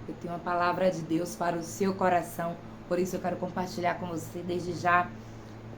Eu tenho uma palavra de Deus para o seu coração, por isso eu quero compartilhar com você desde já.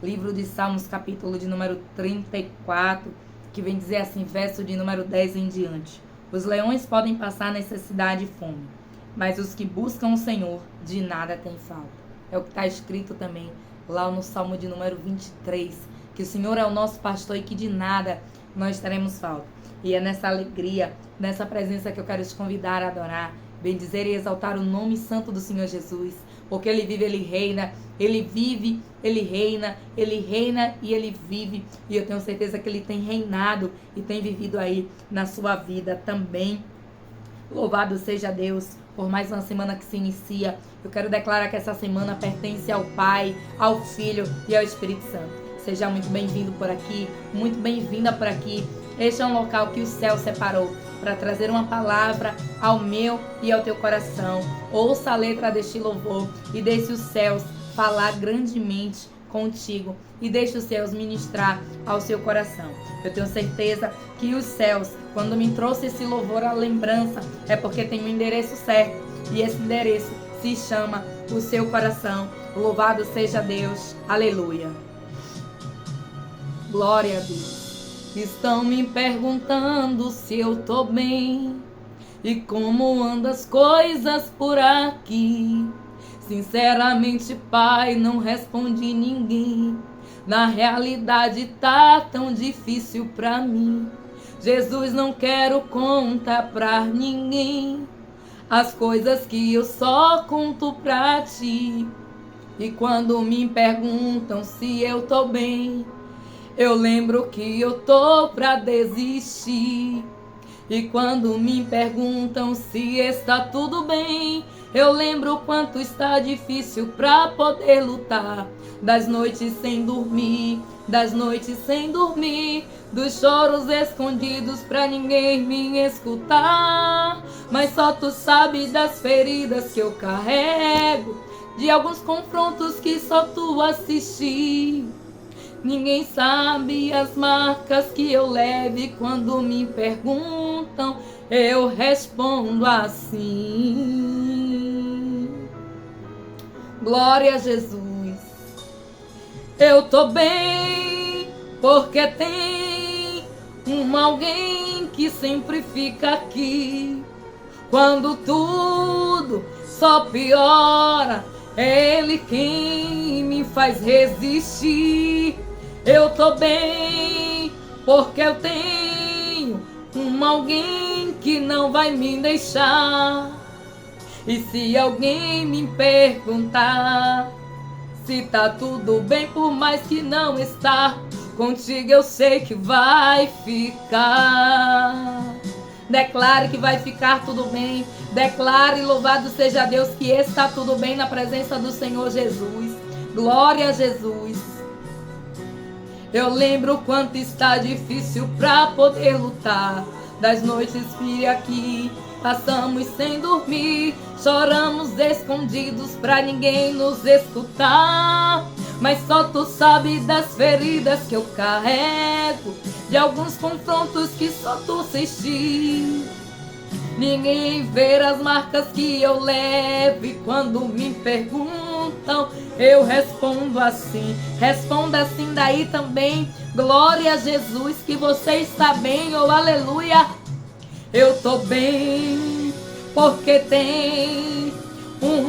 Livro de Salmos, capítulo de número 34, que vem dizer assim, verso de número 10 em diante. Os leões podem passar necessidade e fome, mas os que buscam o Senhor de nada têm falta. É o que está escrito também lá no Salmo de número 23, que o Senhor é o nosso pastor e que de nada nós teremos falta. E é nessa alegria, nessa presença que eu quero te convidar a adorar, bendizer e exaltar o nome santo do Senhor Jesus, porque Ele vive, Ele reina, Ele vive, Ele reina e Ele vive. E eu tenho certeza que Ele tem reinado e tem vivido aí na sua vida também. Louvado seja Deus por mais uma semana que se inicia. Eu quero declarar que essa semana pertence ao Pai, ao Filho e ao Espírito Santo. Seja muito bem-vindo por aqui, muito bem-vinda por aqui. Este é um local que o céu separou para trazer uma palavra ao meu e ao teu coração. Ouça a letra deste louvor e deixe os céus falar grandemente contigo e deixe os céus ministrar ao seu coração. Eu tenho certeza que os céus, quando me trouxe esse louvor à lembrança, é porque tem um endereço certo e esse endereço se chama o seu coração. Louvado seja Deus. Aleluia. Glória a Deus. Estão me perguntando se eu tô bem e como andam as coisas por aqui. Sinceramente, Pai, não respondi ninguém. Na realidade tá tão difícil pra mim. Jesus, não quero contar pra ninguém as coisas que eu só conto pra ti. E quando me perguntam se eu tô bem, eu lembro que eu tô pra desistir. E quando me perguntam se está tudo bem, eu lembro o quanto está difícil pra poder lutar. Das noites sem dormir, dos choros escondidos pra ninguém me escutar. Mas só tu sabe das feridas que eu carrego, de alguns confrontos que só tu assisti. Ninguém sabe as marcas que eu leve. Quando me perguntam, eu respondo assim. Glória a Jesus. Eu tô bem porque tem alguém que sempre fica aqui. Quando tudo só piora, é Ele quem me faz resistir. Eu tô bem porque eu tenho alguém que não vai me deixar. E se alguém me perguntar se tá tudo bem, por mais que não está, contigo eu sei que vai ficar. Declare que vai ficar tudo bem. Declare, louvado seja Deus, que está tudo bem na presença do Senhor Jesus. Glória a Jesus. Eu lembro o quanto está difícil pra poder lutar. Das noites frias aqui, passamos sem dormir, choramos escondidos pra ninguém nos escutar. Mas só tu sabe das feridas que eu carrego, de alguns confrontos que só tu assistir. Ninguém vê as marcas que eu levo. E quando me perguntam, eu respondo assim. Responda assim daí também. Glória a Jesus, que você está bem, oh aleluia. Eu tô bem porque tem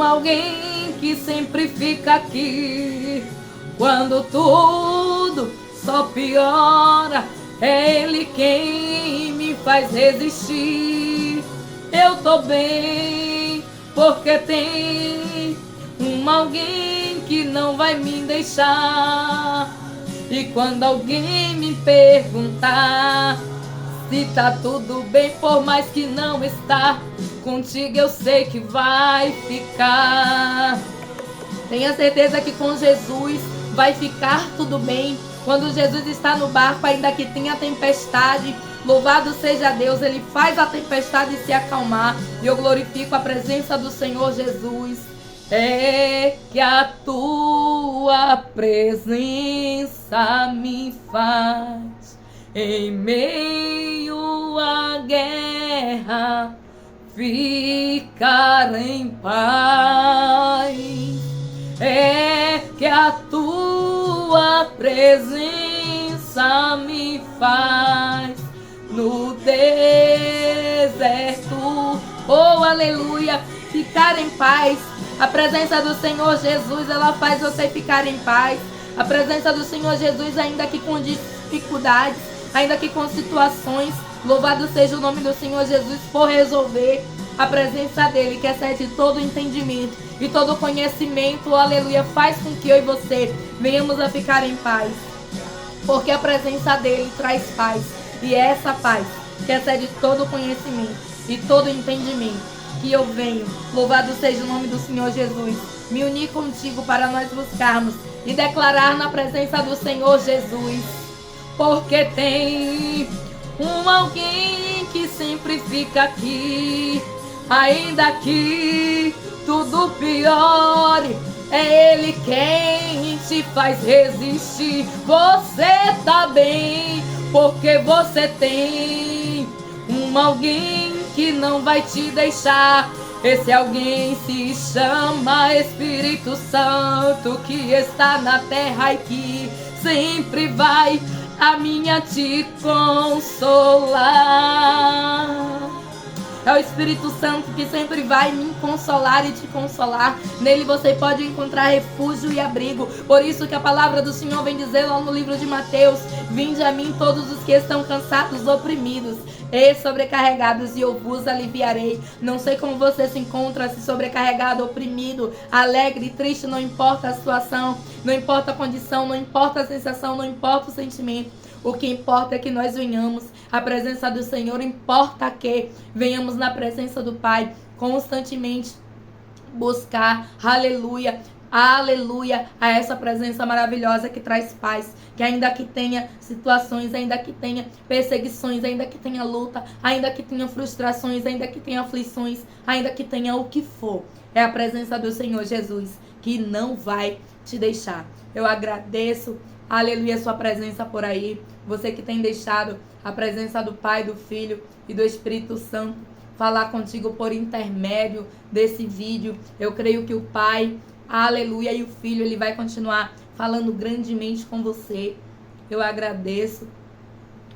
alguém que sempre fica aqui. Quando tudo só piora, é Ele quem me faz resistir. Eu tô bem porque tem alguém que não vai me deixar. E quando alguém me perguntar se tá tudo bem, por mais que não está, contigo eu sei que vai ficar. Tenha certeza que com Jesus vai ficar tudo bem. Quando Jesus está no barco, ainda que tenha tempestade, louvado seja Deus, Ele faz a tempestade se acalmar. E eu glorifico a presença do Senhor Jesus. É que a tua presença me faz, em meio à guerra, ficar em paz. É que a tua presença me faz no deserto, oh aleluia, ficar em paz. A presença do Senhor Jesus, ela faz você ficar em paz. A presença do Senhor Jesus, ainda que com dificuldades, ainda que com situações, louvado seja o nome do Senhor Jesus por resolver. A presença dele, que excede todo entendimento e todo conhecimento, aleluia, faz com que eu e você venhamos a ficar em paz. Porque a presença dele traz paz. E é essa paz que excede todo conhecimento e todo entendimento que eu venho, louvado seja o nome do Senhor Jesus, me unir contigo para nós buscarmos e declarar na presença do Senhor Jesus. Porque tem alguém que sempre fica aqui, ainda que tudo piore, é Ele quem te faz resistir. Você tá bem, porque você tem alguém que não vai te deixar. Esse alguém se chama Espírito Santo, que está na terra e que sempre vai a minha te consolar. É o Espírito Santo que sempre vai me consolar e te consolar. Nele você pode encontrar refúgio e abrigo. Por isso que a palavra do Senhor vem dizer lá no livro de Mateus: vinde a mim todos os que estão cansados, oprimidos e sobrecarregados, e eu vos aliviarei. Não sei como você se encontra, se sobrecarregado, oprimido, alegre, triste, não importa a situação, não importa a condição, não importa a sensação, não importa o sentimento. O que importa é que nós venhamos à presença do Senhor. Importa que venhamos na presença do Pai constantemente buscar, aleluia, aleluia, a essa presença maravilhosa que traz paz. Que ainda que tenha situações, ainda que tenha perseguições, ainda que tenha luta, ainda que tenha frustrações, ainda que tenha aflições, ainda que tenha o que for, é a presença do Senhor Jesus que não vai te deixar. Eu agradeço, aleluia, a sua presença por aí. Você que tem deixado a presença do Pai, do Filho e do Espírito Santo falar contigo por intermédio desse vídeo. Eu creio que o Pai, aleluia, e o Filho, ele vai continuar falando grandemente com você. Eu agradeço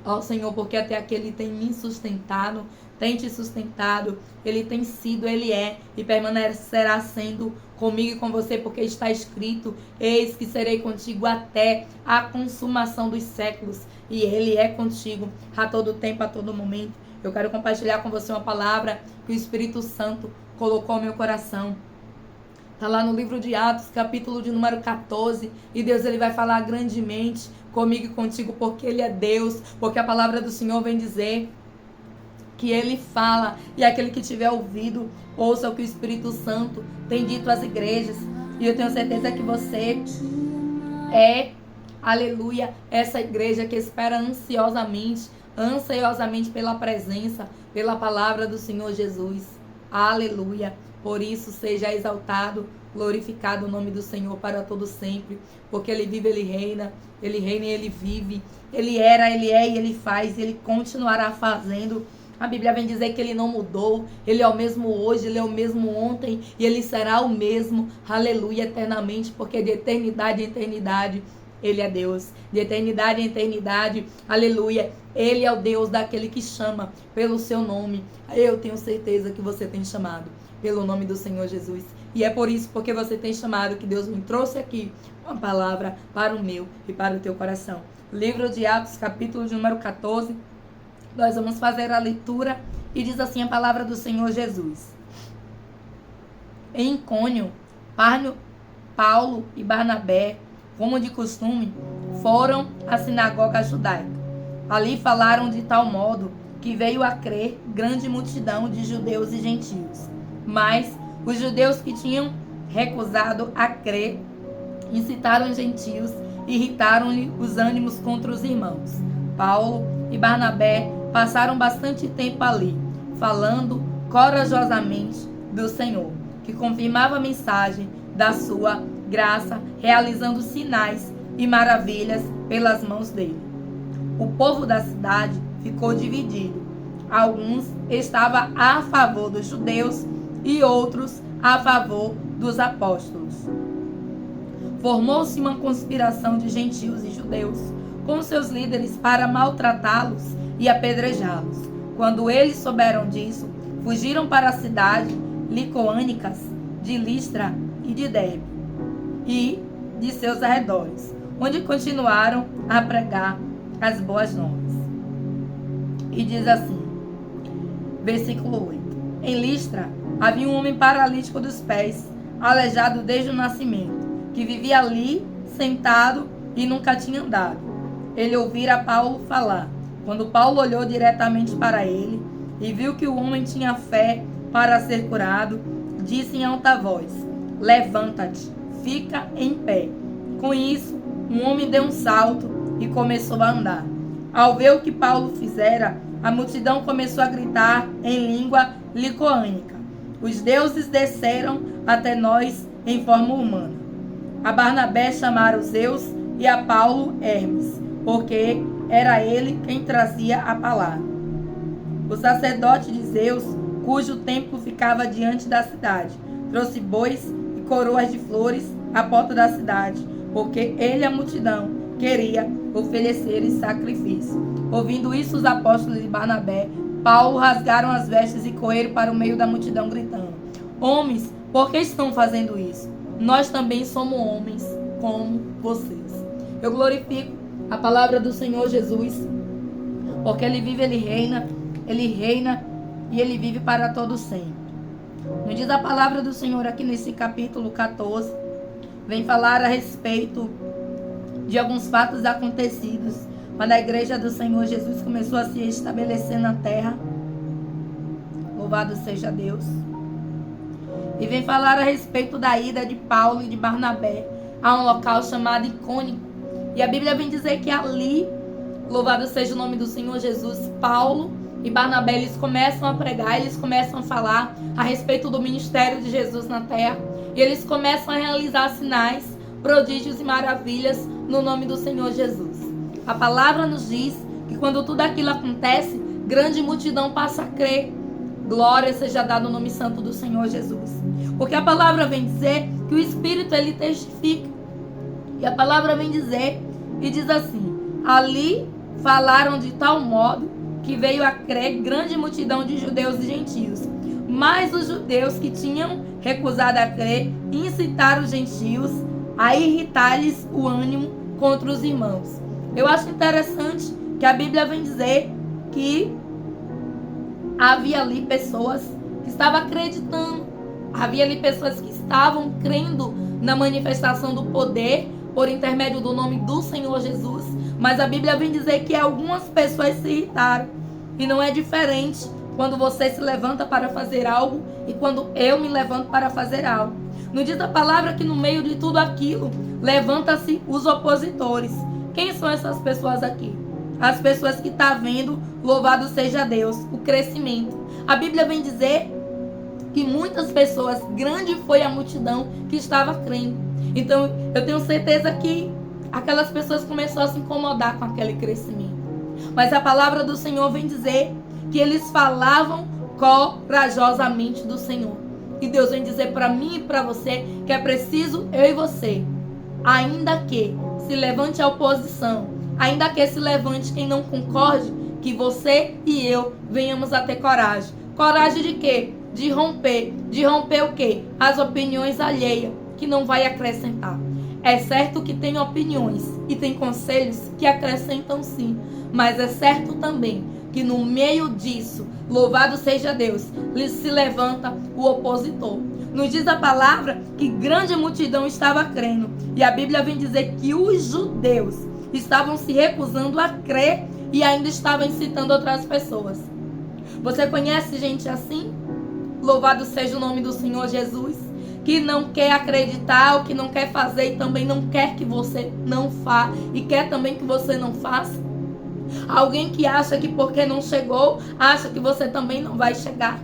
ao Senhor, porque até aqui Ele tem me sustentado, tem te sustentado. Ele tem sido, Ele é e permanecerá sendo comigo e com você, porque está escrito: eis que serei contigo até a consumação dos séculos. E Ele é contigo a todo tempo, a todo momento. Eu quero compartilhar com você uma palavra que o Espírito Santo colocou no meu coração. Está lá no livro de Atos, capítulo de número 14. E Deus, ele vai falar grandemente comigo e contigo, porque Ele é Deus. Porque a palavra do Senhor vem dizer que Ele fala. E aquele que tiver ouvido, ouça o que o Espírito Santo tem dito às igrejas. E eu tenho certeza que você é, aleluia, essa igreja que espera ansiosamente pela presença, pela palavra do Senhor Jesus. Aleluia. Por isso, seja exaltado, glorificado o nome do Senhor para todo sempre, porque Ele vive, Ele reina e Ele vive. Ele era, Ele é e Ele faz, e Ele continuará fazendo. A Bíblia vem dizer que Ele não mudou, Ele é o mesmo hoje, Ele é o mesmo ontem, e Ele será o mesmo, aleluia, eternamente, porque de eternidade em eternidade Ele é Deus. De eternidade em eternidade, aleluia, Ele é o Deus daquele que chama pelo seu nome. Eu tenho certeza que você tem chamado pelo nome do Senhor Jesus. E é por isso, porque você tem chamado, que Deus me trouxe aqui uma palavra para o meu e para o teu coração. Livro de Atos, capítulo de número 14. Nós vamos fazer a leitura e diz assim a palavra do Senhor Jesus. Em Icônio, Paulo e Barnabé, como de costume, foram à sinagoga judaica. Ali falaram de tal modo que veio a crer grande multidão de judeus e gentios. Mas os judeus que tinham recusado a crer incitaram os gentios e irritaram-lhe os ânimos contra os irmãos. Paulo e Barnabé passaram bastante tempo ali, falando corajosamente do Senhor, que confirmava a mensagem da sua graça, realizando sinais e maravilhas pelas mãos dele. O povo da cidade ficou dividido. alguns estavam a favor dos judeus e outros a favor dos apóstolos. Formou-se uma conspiração de gentios e judeus com seus líderes para maltratá-los e apedrejá-los. Quando eles souberam disso, fugiram para a cidade licoânicas de Listra e de Derbe e de seus arredores, onde continuaram a pregar as boas novas. E diz assim, versículo 8: Em Listra havia um homem paralítico dos pés, aleijado desde o nascimento, que vivia ali sentado e nunca tinha andado. Ele ouvira Paulo falar. Quando Paulo olhou diretamente para ele e viu que o homem tinha fé para ser curado, disse em alta voz: Levanta-te, fica em pé. Com isso, um homem deu um salto e começou a andar. Ao ver o que Paulo fizera, a multidão começou a gritar em língua licoânica: Os deuses desceram até nós em forma humana. A Barnabé chamaram Zeus e a Paulo Hermes, porque era ele quem trazia a palavra. O sacerdote de Zeus, cujo templo ficava diante da cidade, trouxe bois e coroas de flores à porta da cidade, porque ele e a multidão queria oferecer sacrifício. Ouvindo isso, os apóstolos de Barnabé, Paulo rasgaram as vestes e correram para o meio da multidão, gritando: Homens, por que estão fazendo isso? Nós também somos homens como vocês. Eu glorifico a palavra do Senhor Jesus, porque Ele vive, Ele reina e Ele vive para todo sempre. Nos diz a palavra do Senhor aqui nesse capítulo 14, vem falar a respeito de alguns fatos acontecidos quando a igreja do Senhor Jesus começou a se estabelecer na terra. Louvado seja Deus. E vem falar a respeito da ida de Paulo e de Barnabé a um local chamado Icônico. E a Bíblia vem dizer que ali, louvado seja o nome do Senhor Jesus, Paulo e Barnabé, eles começam a pregar, eles começam a falar a respeito do ministério de Jesus na terra. E eles começam a realizar sinais, prodígios e maravilhas no nome do Senhor Jesus. A palavra nos diz que quando tudo aquilo acontece, grande multidão passa a crer. Glória seja dada no nome santo do Senhor Jesus. Porque a palavra vem dizer que o Espírito, ele testifica. E a palavra vem dizer, e diz assim: ali falaram de tal modo que veio a crer grande multidão de judeus e gentios. Mas os judeus que tinham recusado a crer incitaram os gentios a irritar-lhes o ânimo contra os irmãos. Eu acho interessante que a Bíblia vem dizer que havia ali pessoas que estavam acreditando. Havia ali pessoas que estavam crendo na manifestação do poder por intermédio do nome do Senhor Jesus. Mas a Bíblia vem dizer que algumas pessoas se irritaram. E não é diferente quando você se levanta para fazer algo e quando eu me levanto para fazer algo. Não diz a palavra que no meio de tudo aquilo levanta-se os opositores. Quem são essas pessoas aqui? As pessoas que estão vendo, louvado seja Deus, o crescimento. A Bíblia vem dizer que muitas pessoas, grande foi a multidão que estava crendo. Então, eu tenho certeza que aquelas pessoas começaram a se incomodar com aquele crescimento. Mas a palavra do Senhor vem dizer que eles falavam corajosamente do Senhor. E Deus vem dizer para mim e para você que é preciso eu e você, ainda que se levante a oposição, ainda que se levante quem não concorde, que você e eu venhamos a ter coragem. Coragem de quê? De romper. De romper o quê? As opiniões alheias, que não vai acrescentar. É certo que tem opiniões e tem conselhos que acrescentam sim, mas é certo também que no meio disso, louvado seja Deus, se levanta o opositor. Nos diz a palavra que grande multidão estava crendo. E a Bíblia vem dizer que os judeus estavam se recusando a crer e ainda estavam incitando outras pessoas. Você conhece gente assim? Louvado seja o nome do Senhor Jesus, que não quer acreditar, ou que não quer fazer e também não quer que você não faça, e quer também que você não faça. Alguém que acha que porque não chegou, acha que você também não vai chegar.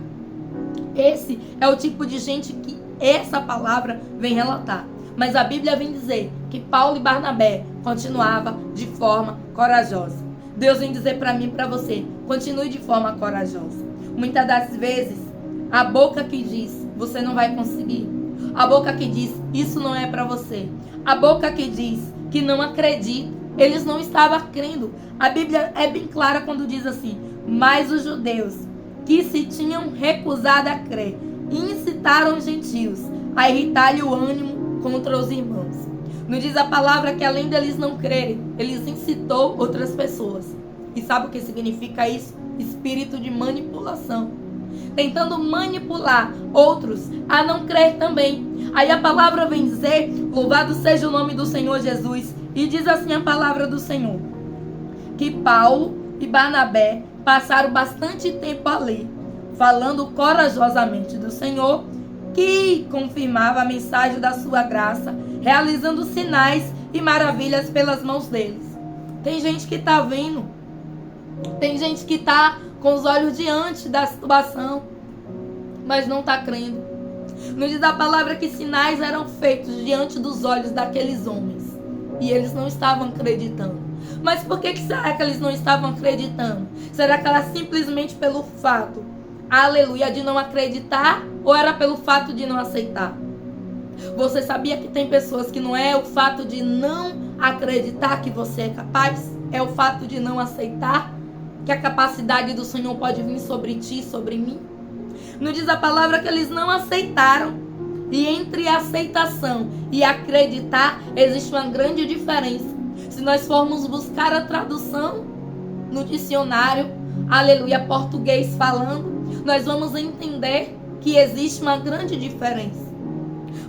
Esse é o tipo de gente que essa palavra vem relatar. Mas a Bíblia vem dizer que Paulo e Barnabé continuavam de forma corajosa. Deus vem dizer para mim e para você, continue de forma corajosa. Muitas das vezes, a boca que diz, você não vai conseguir. A boca que diz, isso não é para você. A boca que diz que não acredita, eles não estavam crendo. A Bíblia é bem clara quando diz assim, mas os judeus que se tinham recusado a crer, incitaram os gentios a irritar-lhe o ânimo contra os irmãos. Não diz a palavra que além deles não crerem, eles incitou outras pessoas. E sabe o que significa isso? Espírito de manipulação. Tentando manipular outros a não crer também. Aí a palavra vem dizer, louvado seja o nome do Senhor Jesus. E diz assim a palavra do Senhor, que Paulo e Barnabé passaram bastante tempo ali, falando corajosamente do Senhor, que confirmava a mensagem da sua graça, realizando sinais e maravilhas pelas mãos deles. Tem gente que está vendo, tem gente que está com os olhos diante da situação, mas não está crendo. Nos diz a palavra que sinais eram feitos diante dos olhos daqueles homens, e eles não estavam acreditando. Mas por que será que eles não estavam acreditando? Será que era simplesmente pelo fato, aleluia, de não acreditar? Ou era pelo fato de não aceitar? Você sabia que tem pessoas que não é o fato de não acreditar que você é capaz? É o fato de não aceitar que a capacidade do Senhor pode vir sobre ti, sobre mim? Não diz a palavra que eles não aceitaram. E entre a aceitação e acreditar existe uma grande diferença. Se nós formos buscar a tradução no dicionário, aleluia, português falando, nós vamos entender que existe uma grande diferença.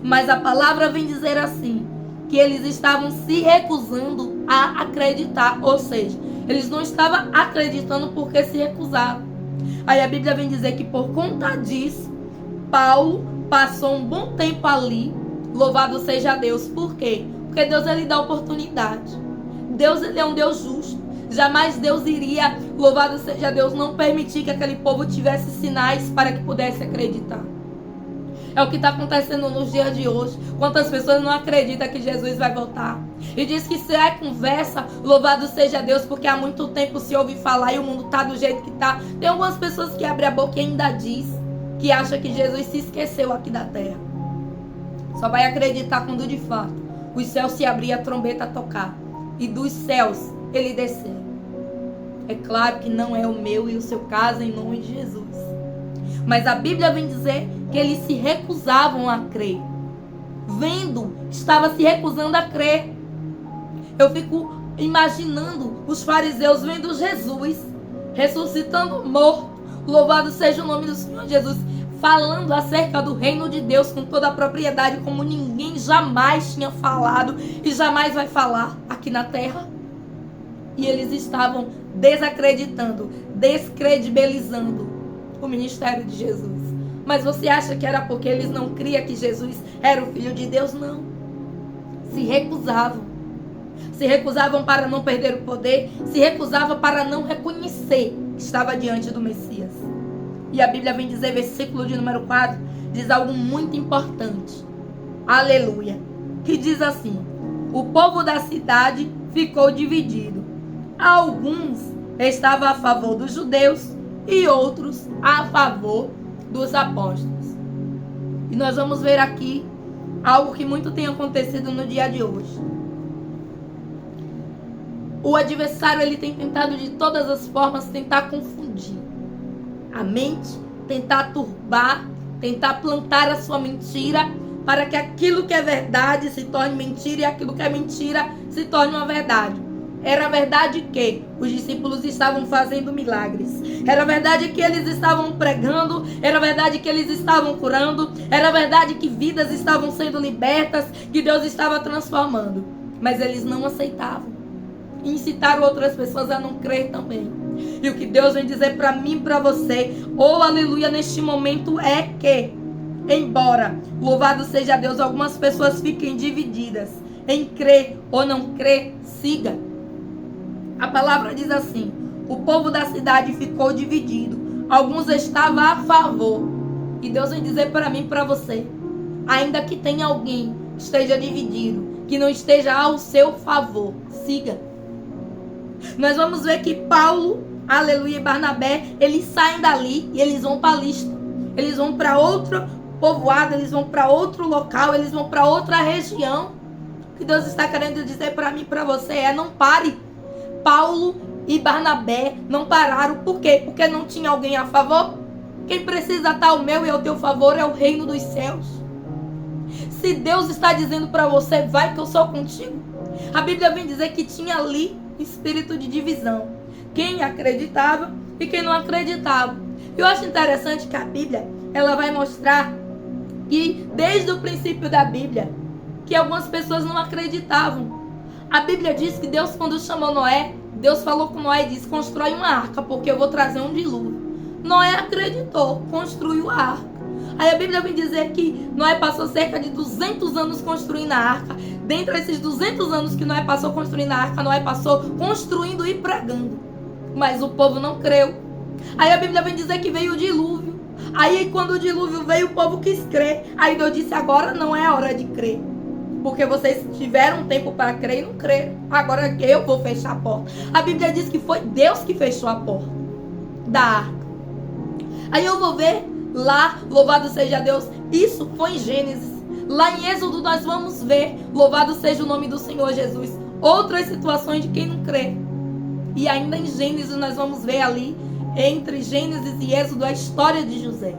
Mas a palavra vem dizer assim, que eles estavam se recusando a acreditar, ou seja, eles não estavam acreditando porque se recusaram. Aí a Bíblia vem dizer que por conta disso, Paulo passou um bom tempo ali, louvado seja Deus. Por quê? Porque Deus, ele dá oportunidade. Deus, ele é um Deus justo. Jamais Deus iria, louvado seja Deus, não permitir que aquele povo tivesse sinais para que pudesse acreditar. É o que está acontecendo nos dias de hoje. Quantas pessoas não acreditam que Jesus vai voltar? E diz que se é conversa, louvado seja Deus, porque há muito tempo se ouve falar e o mundo está do jeito que está. Tem algumas pessoas que abrem a boca e ainda diz que acha que Jesus se esqueceu aqui da terra. Só vai acreditar quando de fato os céus se abrir, a trombeta tocar e dos céus ele descer. É claro que não é o meu e o seu caso, em nome de Jesus. Mas a Bíblia vem dizer que eles se recusavam a crer. Vendo, estava se recusando a crer. Eu fico imaginando os fariseus vendo Jesus ressuscitando morto. Louvado seja o nome do Senhor Jesus. Falando acerca do reino de Deus com toda a propriedade, como ninguém jamais tinha falado e jamais vai falar aqui na terra. E eles estavam desacreditando, descredibilizando o ministério de Jesus. Mas você acha que era porque eles não criam que Jesus era o Filho de Deus? Não. Se recusavam. Se recusavam para não perder o poder. Se recusavam para não reconhecer que estava diante do Messias. E a Bíblia vem dizer, versículo de número 4, diz algo muito importante. Aleluia. Que diz assim: o povo da cidade ficou dividido. Alguns estavam a favor dos judeus e outros a favor dos apóstolos. E nós vamos ver aqui algo que muito tem acontecido no dia de hoje. O adversário, ele tem tentado de todas as formas tentar confundir a mente, tentar turbar, tentar plantar a sua mentira, para que aquilo que é verdade se torne mentira e aquilo que é mentira se torne uma verdade. Era verdade que os discípulos estavam fazendo milagres. Era verdade que eles estavam pregando. Era verdade que eles estavam curando. Era verdade que vidas estavam sendo libertas, que Deus estava transformando. Mas eles não aceitavam. E incitaram outras pessoas a não crer também. E o que Deus vem dizer para mim e para você, oh aleluia, neste momento é que, embora, louvado seja Deus, algumas pessoas fiquem divididas em crer ou não crer, siga. A palavra diz assim: o povo da cidade ficou dividido. Alguns estavam a favor. E Deus vem dizer para mim e para você, ainda que tenha alguém que esteja dividido, que não esteja ao seu favor, siga. Nós vamos ver que Paulo, aleluia, e Barnabé, eles saem dali e eles vão para Listra. Eles vão para outro povoado, eles vão para outro local, eles vão para outra região. O que Deus está querendo dizer para mim e para você é: não pare. Paulo e Barnabé não pararam. Por quê? Porque não tinha alguém a favor. Quem precisa estar ao meu e ao teu favor é o reino dos céus. Se Deus está dizendo para você, vai que eu sou contigo. A Bíblia vem dizer que tinha ali espírito de divisão. Quem acreditava e quem não acreditava. Eu acho interessante que a Bíblia, ela vai mostrar que desde o princípio da Bíblia, que algumas pessoas não acreditavam. A Bíblia diz que Deus, quando chamou Noé, Deus falou com Noé e disse: constrói uma arca, porque eu vou trazer um dilúvio. Noé acreditou, construiu a arca. Aí a Bíblia vem dizer que Noé passou cerca de 200 anos construindo a arca. Dentre esses 200 anos que Noé passou construindo a arca, Noé passou construindo e pregando. Mas o povo não creu. Aí a Bíblia vem dizer que veio o dilúvio. Aí quando o dilúvio veio, o povo quis crer. Aí Deus disse: agora não é a hora de crer, porque vocês tiveram tempo para crer e não creram. Agora eu vou fechar a porta. A Bíblia diz que foi Deus que fechou a porta da arca. Aí eu vou ver lá, louvado seja Deus, isso foi em Gênesis. Lá em Êxodo nós vamos ver, louvado seja o nome do Senhor Jesus, outras situações de quem não crê. E ainda em Gênesis nós vamos ver ali, entre Gênesis e Êxodo, a história de José.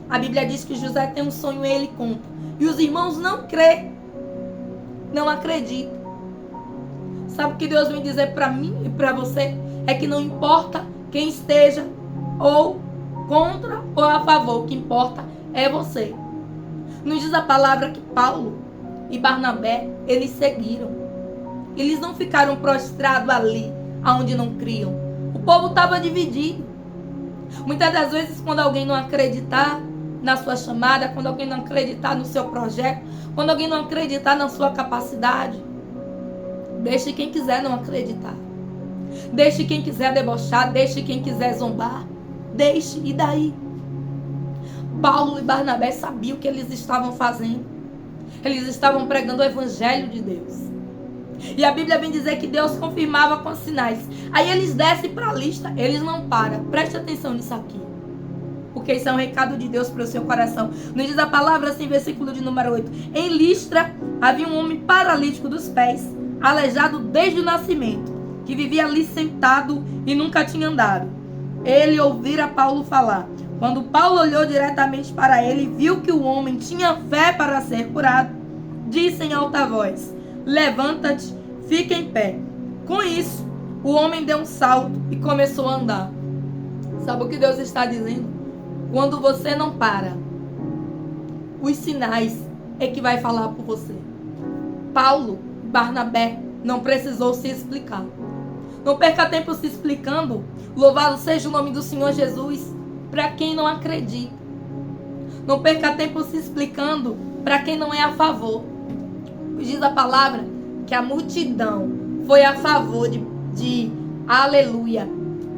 A Bíblia diz que José tem um sonho e ele conta. E os irmãos não crêem, não acreditam. Sabe o que Deus vem dizer para mim e para você? É que não importa quem esteja ou contra ou a favor, o que importa é você. Nos diz a palavra que Paulo e Barnabé, eles seguiram. Eles não ficaram prostrados ali, aonde não criam. O povo estava dividido. Muitas das vezes, quando alguém não acreditar na sua chamada, quando alguém não acreditar no seu projeto, quando alguém não acreditar na sua capacidade, deixe quem quiser não acreditar. Deixe quem quiser debochar, deixe quem quiser zombar. Deixe, e daí? Paulo e Barnabé sabiam o que eles estavam fazendo. Eles estavam pregando o evangelho de Deus. E a Bíblia vem dizer que Deus confirmava com sinais. Aí eles descem para a lista, eles não param. Preste atenção nisso aqui, porque isso é um recado de Deus para o seu coração. Nos diz a palavra assim, versículo de número 8. Em Listra havia um homem paralítico dos pés, aleijado desde o nascimento, que vivia ali sentado e nunca tinha andado. Ele ouvira Paulo falar. Quando Paulo olhou diretamente para ele e viu que o homem tinha fé para ser curado, disse em alta voz: levanta-te, fica em pé. Com isso, o homem deu um salto e começou a andar. Sabe o que Deus está dizendo? Quando você não para, os sinais é que vai falar por você. Paulo, Barnabé, não precisou se explicar. Não perca tempo se explicando. Louvado seja o nome do Senhor Jesus. Para quem não acredita. Não perca tempo se explicando para quem não é a favor. Diz a palavra que a multidão foi a favor de aleluia,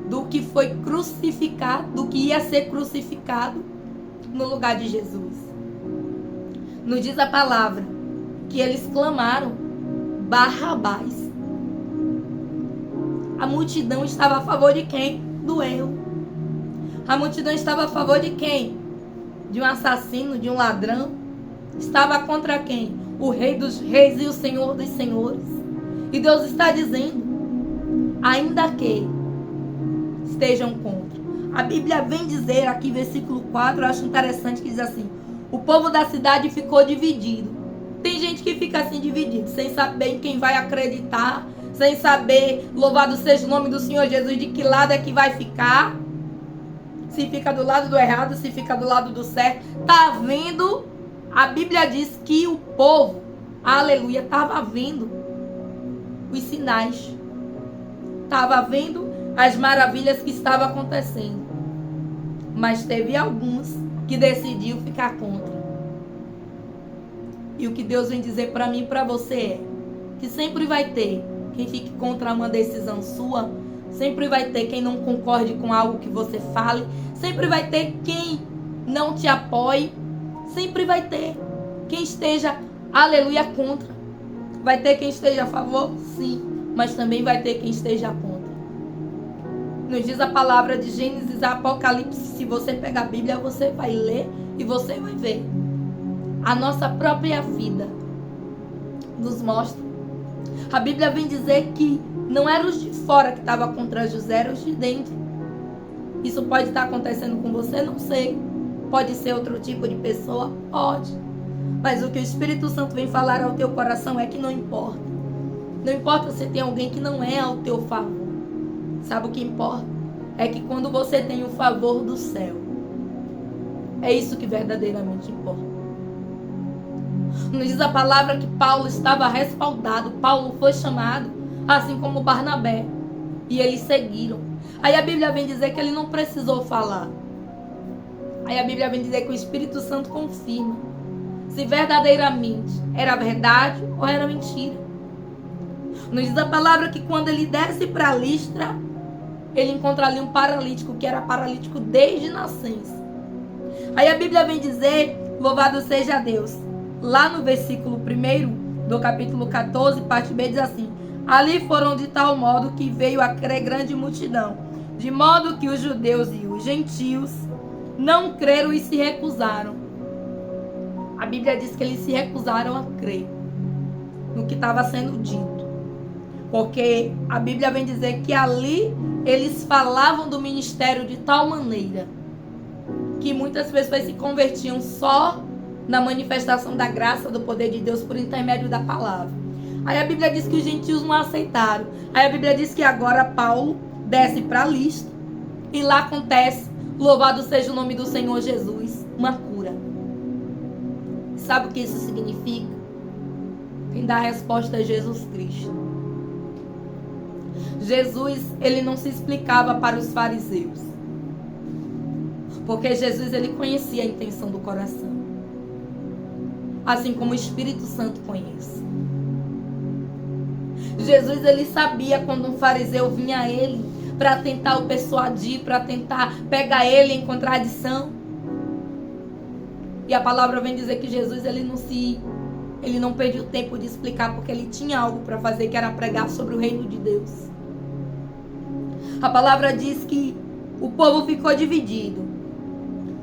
do que foi crucificado, do que ia ser crucificado no lugar de Jesus. Nos diz a palavra que eles clamaram Barrabás. A multidão estava a favor de quem? Do erro. A multidão estava a favor de quem? De um assassino, de um ladrão. Estava contra quem? O Rei dos Reis e o Senhor dos Senhores. E Deus está dizendo, ainda que estejam contra. A Bíblia vem dizer aqui, versículo 4, eu acho interessante, que diz assim: o povo da cidade ficou dividido. Tem gente que fica assim dividido, sem saber em quem vai acreditar, sem saber, louvado seja o nome do Senhor Jesus, de que lado é que vai ficar. Se fica do lado do errado, se fica do lado do certo. Tá vendo? A Bíblia diz que o povo, aleluia, estava vendo os sinais. Estava vendo as maravilhas que estavam acontecendo. Mas teve alguns que decidiu ficar contra. E o que Deus vem dizer para mim e para você é que sempre vai ter quem fique contra uma decisão sua. Sempre vai ter quem não concorde com algo que você fale. Sempre vai ter quem não te apoie. Sempre vai ter quem esteja, aleluia, contra. Vai ter quem esteja a favor? Sim. Mas também vai ter quem esteja contra. Nos diz a palavra de Gênesis a Apocalipse. Se você pegar a Bíblia, você vai ler e você vai ver. A nossa própria vida nos mostra. A Bíblia vem dizer que não eram os de fora que estavam contra José, eram os de dentro. Isso pode estar acontecendo com você? Não sei. Pode ser outro tipo de pessoa? Pode. Mas o que o Espírito Santo vem falar ao teu coração é que não importa. Não importa se tem alguém que não é ao teu favor. Sabe o que importa? É que quando você tem o favor do céu, é isso que verdadeiramente importa. Nos diz a palavra que Paulo estava respaldado. Paulo foi chamado, assim como Barnabé. E eles seguiram. Aí a Bíblia vem dizer que ele não precisou falar. Aí a Bíblia vem dizer que o Espírito Santo confirma se verdadeiramente era verdade ou era mentira. Nos diz a palavra que quando ele desce para Listra, ele encontra ali um paralítico, que era paralítico desde nascença. Aí a Bíblia vem dizer, louvado seja Deus. Lá no versículo 1 do capítulo 14, parte B, diz assim: ali foram de tal modo que veio a crer grande multidão, de modo que os judeus e os gentios não creram e se recusaram. A Bíblia diz que eles se recusaram a crer no que estava sendo dito. Porque a Bíblia vem dizer que ali eles falavam do ministério de tal maneira que muitas pessoas se convertiam só na manifestação da graça, do poder de Deus por intermédio da palavra. Aí a Bíblia diz que os gentios não aceitaram. Aí a Bíblia diz que agora Paulo desce para Listra e lá acontece, louvado seja o nome do Senhor Jesus, uma cura. Sabe o que isso significa? Quem dá a resposta é Jesus Cristo. Jesus, ele não se explicava para os fariseus. Porque Jesus, ele conhecia a intenção do coração. Assim como o Espírito Santo conhece. Jesus, ele sabia quando um fariseu vinha a ele para tentar o persuadir, para tentar pegar ele em contradição. E a palavra vem dizer que Jesus, ele não perdeu tempo de explicar, porque ele tinha algo para fazer, que era pregar sobre o reino de Deus. A palavra diz que o povo ficou dividido.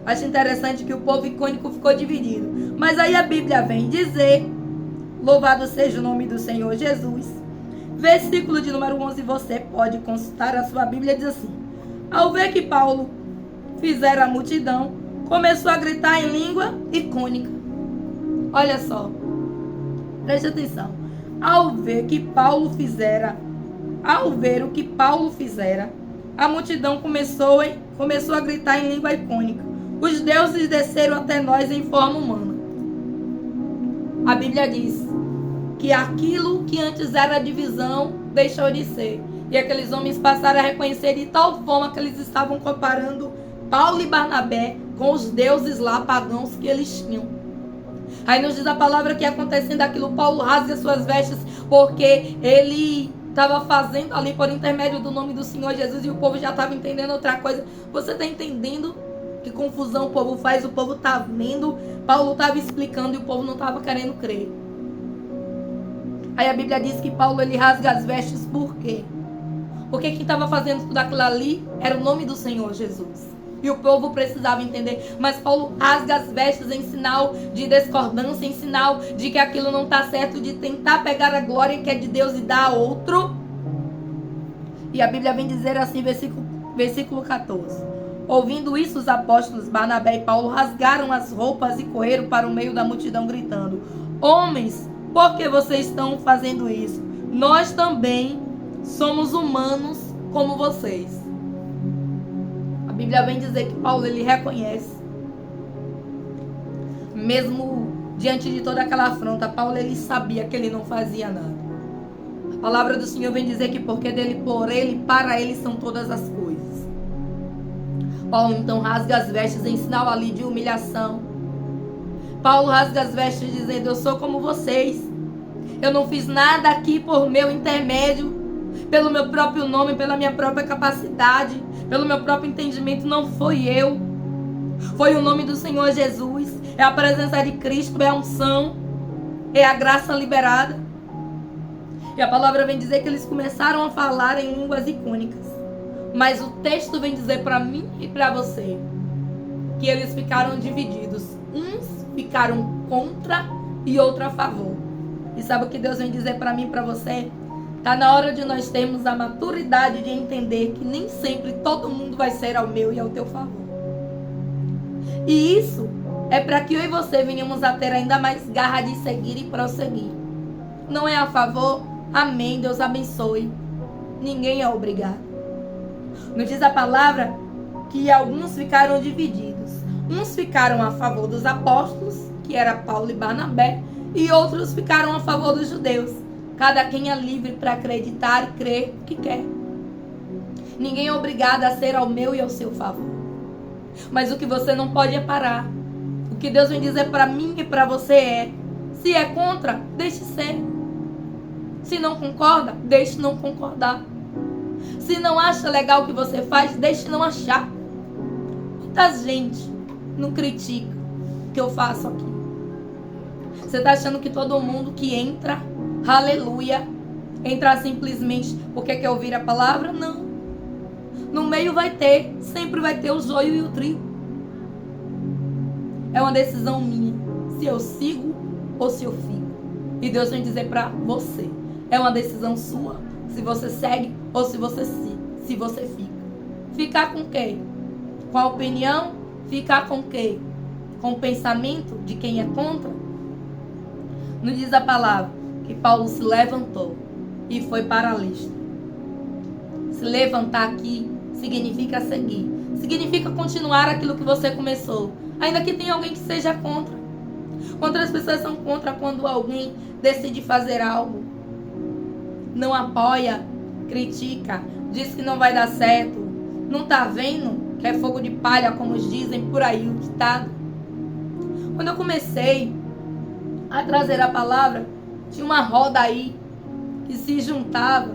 Acho interessante que o povo icônico ficou dividido. Mas aí a Bíblia vem dizer, louvado seja o nome do Senhor Jesus. Versículo de número 11, você pode consultar a sua Bíblia, diz assim: ao ver que Paulo fizera a multidão, começou a gritar em língua icônica. Olha só, preste atenção. Ao ver o que Paulo fizera, a multidão começou a gritar em língua icônica: os deuses desceram até nós em forma humana. A Bíblia diz que aquilo que antes era divisão deixou de ser. E aqueles homens passaram a reconhecer de tal forma que eles estavam comparando Paulo e Barnabé com os deuses lá pagãos que eles tinham. Aí nos diz a palavra que acontecendo aquilo, Paulo rasga suas vestes, porque ele estava fazendo ali por intermédio do nome do Senhor Jesus e o povo já estava entendendo outra coisa. Você está entendendo que confusão o povo faz? O povo está vendo, Paulo estava explicando e o povo não estava querendo crer. Aí a Bíblia diz que Paulo, ele rasga as vestes, por quê? Porque quem estava fazendo tudo aquilo ali era o nome do Senhor Jesus. E o povo precisava entender. Mas Paulo rasga as vestes em sinal de discordância, em sinal de que aquilo não está certo, de tentar pegar a glória que é de Deus e dar a outro. E a Bíblia vem dizer assim, versículo 14. Ouvindo isso, os apóstolos Barnabé e Paulo rasgaram as roupas e correram para o meio da multidão gritando: homens, por que vocês estão fazendo isso? Nós também somos humanos como vocês. A Bíblia vem dizer que Paulo, ele reconhece. Mesmo diante de toda aquela afronta, Paulo, ele sabia que ele não fazia nada. A palavra do Senhor vem dizer que porque dele, por ele, para ele são todas as coisas. Paulo então rasga as vestes em sinal ali de humilhação. Paulo rasga as vestes dizendo: eu sou como vocês. Eu não fiz nada aqui por meu intermédio, pelo meu próprio nome, pela minha própria capacidade, pelo meu próprio entendimento. Não foi eu. Foi o nome do Senhor Jesus. É a presença de Cristo, é a unção, é a graça liberada. E a palavra vem dizer que eles começaram a falar em línguas icônicas. Mas o texto vem dizer para mim e para você que eles ficaram divididos. Uns ficaram contra e outros a favor. E sabe o que Deus vem dizer para mim e para você? Tá na hora de nós termos a maturidade de entender que nem sempre todo mundo vai ser ao meu e ao teu favor. E isso é para que eu e você venhamos a ter ainda mais garra de seguir e prosseguir. Não é a favor? Amém, Deus abençoe. Ninguém é obrigado. Nos diz a palavra que alguns ficaram divididos. Uns ficaram a favor dos apóstolos, que era Paulo e Barnabé, e outros ficaram a favor dos judeus. Cada quem é livre para acreditar e crer o que quer. Ninguém é obrigado a ser ao meu e ao seu favor. Mas o que você não pode é parar. O que Deus vem dizer para mim e para você é: se é contra, deixe ser. Se não concorda, deixe não concordar. Se não acha legal o que você faz, deixe não achar. Muita gente não critica o que eu faço aqui. Você está achando que todo mundo que entra, aleluia, entra simplesmente porque quer ouvir a palavra? Não. No meio sempre vai ter o joio e o trigo. É uma decisão minha, se eu sigo ou se eu fico. E Deus vem dizer para você, é uma decisão sua, se você segue ou se você fica. Ficar com quem? Com a opinião? Ficar com quem? Com o pensamento de quem é contra? Nos diz a palavra que Paulo se levantou e foi para Listra. Se levantar aqui significa seguir. Significa continuar aquilo que você começou. Ainda que tenha alguém que seja contra. Quantas pessoas são contra quando alguém decide fazer algo? Não apoia, critica, diz que não vai dar certo. Não tá vendo que é fogo de palha, como dizem por aí o ditado? Quando eu comecei a trazer a palavra, tinha uma roda aí que se juntava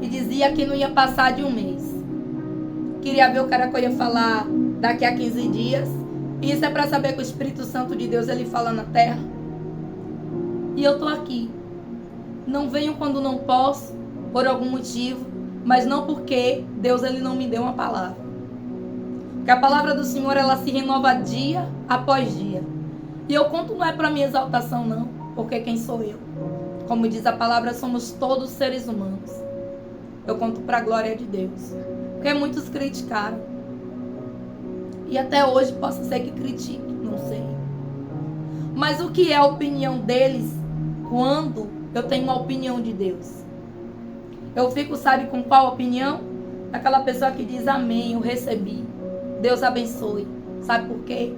e dizia que não ia passar de um mês. Queria ver o cara que eu ia falar daqui a 15 dias. E isso é para saber que o Espírito Santo de Deus, ele fala na terra. E eu tô aqui. Não venho quando não posso, por algum motivo, mas não porque Deus, ele não me deu uma palavra. Porque a palavra do Senhor, ela se renova dia após dia. E eu conto não é para minha exaltação, não, porque quem sou eu? Como diz a palavra, somos todos seres humanos. Eu conto para a glória de Deus. Porque muitos criticaram. E até hoje possa ser que critique, não sei. Mas o que é a opinião deles quando eu tenho uma opinião de Deus? Eu fico, sabe, com qual opinião? Aquela pessoa que diz amém, eu recebi. Deus abençoe. Sabe por quê?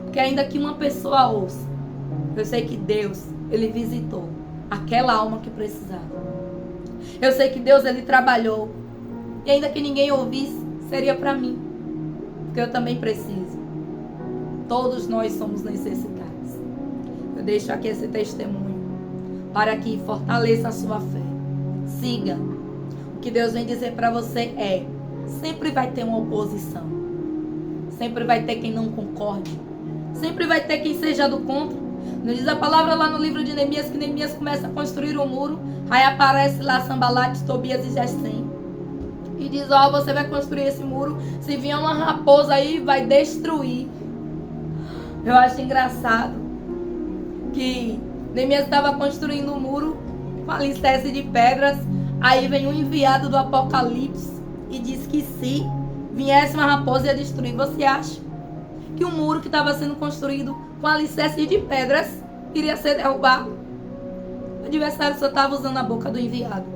Porque ainda que uma pessoa ouça, eu sei que Deus, ele visitou aquela alma que precisava. Eu sei que Deus, ele trabalhou. E ainda que ninguém ouvisse, seria para mim. Porque eu também preciso. Todos nós somos necessitados. Eu deixo aqui esse testemunho para que fortaleça a sua fé. Siga. O que Deus vem dizer para você é: sempre vai ter uma oposição. Sempre vai ter quem não concorde. Sempre vai ter quem seja do contra. Nos diz a palavra lá no livro de Neemias que Neemias começa a construir um muro. Aí aparece lá Sambalate, Tobias e Gesem. E diz: ó, você vai construir esse muro. Se vier uma raposa aí, vai destruir. Eu acho engraçado que Neemias estava construindo um muro com alicerce de pedras. Aí vem um enviado do Apocalipse e diz que se viesse uma raposa ia destruir. Você acha que o muro que estava sendo construído com alicerce de pedras iria ser derrubado? O adversário só estava usando a boca do enviado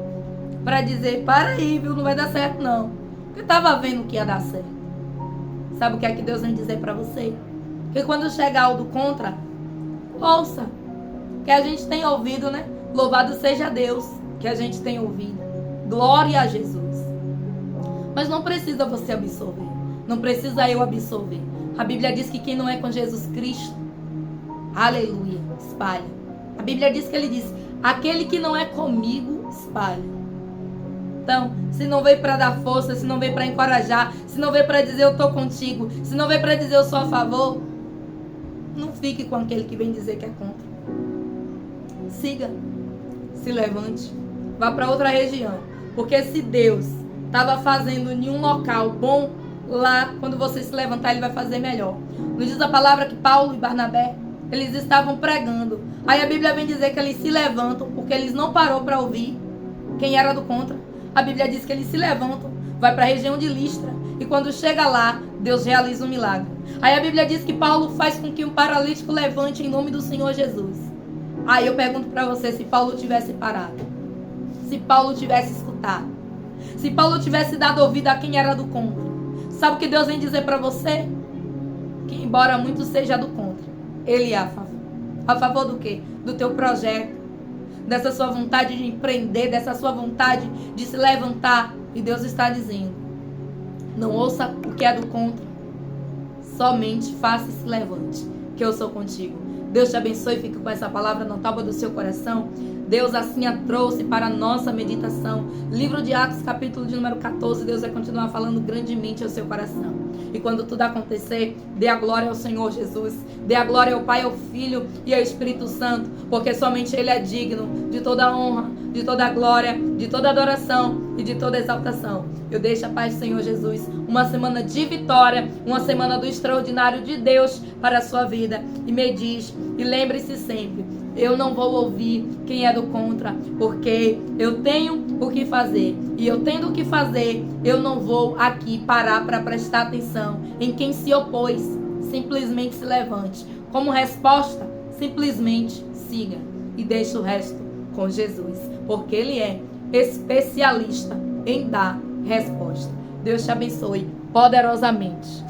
para dizer: para aí, viu, não vai dar certo não. Porque estava vendo que ia dar certo. Sabe o que é que Deus vem dizer para você? Que quando chegar o do contra, ouça. Que a gente tem ouvido, né? Louvado seja Deus que a gente tem ouvido. Glória a Jesus. Mas não precisa você absorver. Não precisa eu absorver. A Bíblia diz que quem não é com Jesus Cristo, aleluia, espalha. A Bíblia diz que ele diz: aquele que não é comigo, espalha. Então, se não veio para dar força, se não veio para encorajar, se não veio para dizer eu estou contigo, se não veio para dizer eu sou a favor, não fique com aquele que vem dizer que é contra. Siga, se levante, vá para outra região. Porque se Deus, estava fazendo em um local bom, lá, quando você se levantar, ele vai fazer melhor. Nos diz a palavra que Paulo e Barnabé, eles estavam pregando. Aí a Bíblia vem dizer que eles se levantam, porque eles não pararam para ouvir quem era do contra. A Bíblia diz que eles se levantam, vai para a região de Listra, e quando chega lá, Deus realiza um milagre. Aí a Bíblia diz que Paulo faz com que um paralítico levante em nome do Senhor Jesus. Aí eu pergunto para você, se Paulo tivesse parado, se Paulo tivesse escutado, se Paulo tivesse dado ouvido a quem era do contra, sabe o que Deus vem dizer para você? Que embora muito seja do contra, ele é a favor. A favor do quê? Do teu projeto, dessa sua vontade de empreender, dessa sua vontade de se levantar. E Deus está dizendo, não ouça o que é do contra, somente faça e se levante, que eu sou contigo. Deus te abençoe e fique com essa palavra na tábua do seu coração. Deus assim a trouxe para a nossa meditação. Livro de Atos, capítulo de número 14. Deus vai continuar falando grandemente ao seu coração. E quando tudo acontecer, dê a glória ao Senhor Jesus. Dê a glória ao Pai, ao Filho e ao Espírito Santo. Porque somente Ele é digno de toda a honra, de toda a glória, de toda a adoração e de toda a exaltação. Eu deixo a paz do Senhor Jesus. Uma semana de vitória, uma semana do extraordinário de Deus para a sua vida. E me diz, e lembre-se sempre, eu não vou ouvir quem é do contra, porque eu tenho o que fazer. E eu tendo o que fazer, eu não vou aqui parar para prestar atenção em quem se opôs. Simplesmente se levante. Como resposta, simplesmente siga. E deixe o resto com Jesus, porque Ele é especialista em dar resposta. Deus te abençoe poderosamente.